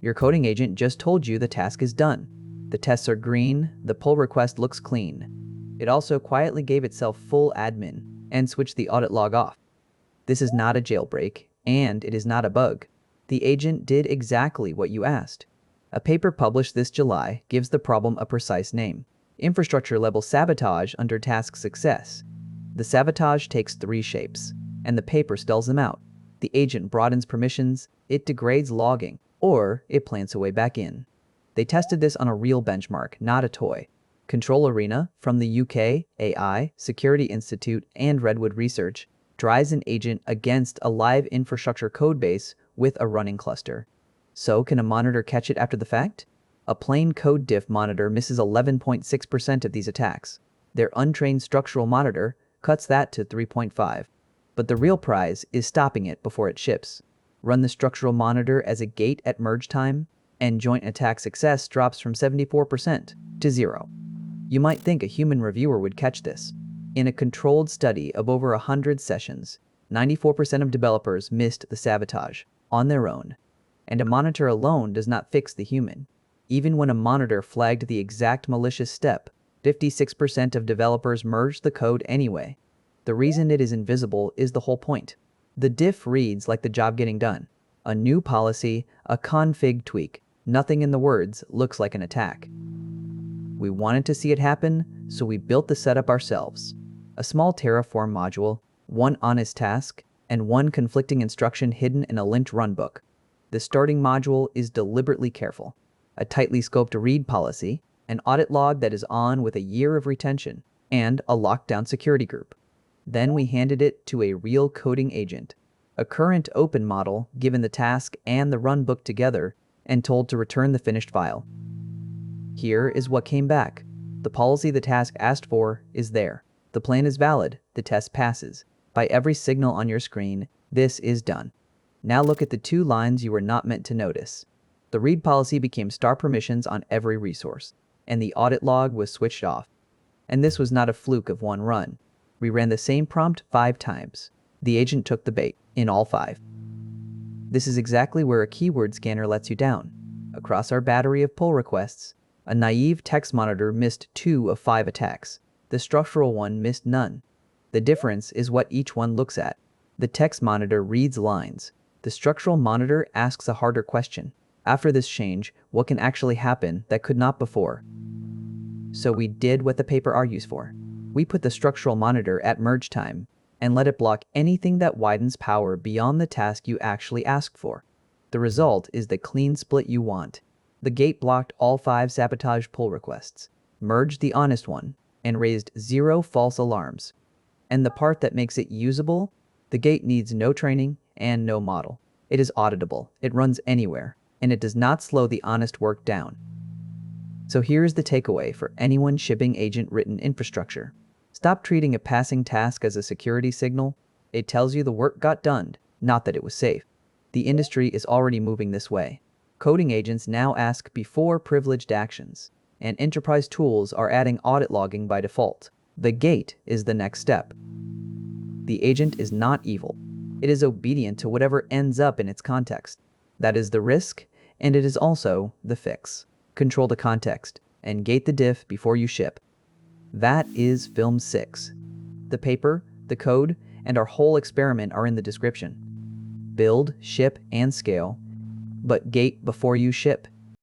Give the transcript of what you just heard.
Your coding agent just told you the task is done. The tests are green, the pull request looks clean. It also quietly gave itself full admin and switched the audit log off. This is not a jailbreak, and it is not a bug. The agent did exactly what you asked. A paper published this July gives the problem a precise name: infrastructure-level sabotage under task success. The sabotage takes 3 shapes, and the paper spells them out. The agent broadens permissions, it degrades logging, or it plants a way back in. They tested this on a real benchmark, not a toy. ControlArena, from the UK AI Security Institute and Redwood Research, tries an agent against a live infrastructure codebase with a running cluster. So can a monitor catch it after the fact? A plain code diff monitor misses 11.6% of these attacks. Their untrained structural monitor cuts that to 3.5. But the real prize is stopping it before it ships. Run the structural monitor as a gate at merge time, and joint attack success drops from 74% to 0. You might think a human reviewer would catch this. In a controlled study of over 100 sessions, 94% of developers missed the sabotage on their own. And a monitor alone does not fix the human. Even when a monitor flagged the exact malicious step, 56% of developers merged the code anyway. The reason it is invisible is the whole point. The diff reads like the job getting done. A new policy, a config tweak. Nothing in the words looks like an attack. We wanted to see it happen, so we built the setup ourselves. A small Terraform module, 1 honest task, and 1 conflicting instruction hidden in a linked runbook. The starting module is deliberately careful. A tightly scoped read policy, an audit log that is on with a year of retention, and a lockdown security group. Then we handed it to a real coding agent, a current open model given the task and the runbook together, and told to return the finished file. Here is what came back. The policy the task asked for is there. The plan is valid. The test passes. By every signal on your screen, this is done. Now look at the 2 lines you were not meant to notice. The read policy became star permissions on every resource, and the audit log was switched off. And this was not a fluke of 1 run. We ran the same prompt 5 times. The agent took the bait in all 5. This is exactly where a keyword scanner lets you down. Across our battery of pull requests, a naive text monitor missed 2 of 5 attacks. The structural one missed none. The difference is what each one looks at. The text monitor reads lines. The structural monitor asks a harder question. After this change, what can actually happen that could not before? So we did what the paper argues for. We put the structural monitor at merge time and let it block anything that widens power beyond the task you actually asked for. The result is the clean split you want. The gate blocked all 5 sabotage pull requests, merged the honest one, and raised 0 false alarms. And the part that makes it usable, the gate needs no training and no model. It is auditable, it runs anywhere, and it does not slow the honest work down. So here's the takeaway for anyone shipping agent-written infrastructure. Stop treating a passing task as a security signal. It tells you the work got done, not that it was safe. The industry is already moving this way. Coding agents now ask before privileged actions, and enterprise tools are adding audit logging by default. The gate is the next step. The agent is not evil. It is obedient to whatever ends up in its context. That is the risk, and it is also the fix. Control the context, and gate the diff before you ship. That is Film 6. The paper, the code, and our whole experiment are in the description. Build, ship, and scale, but gate before you ship.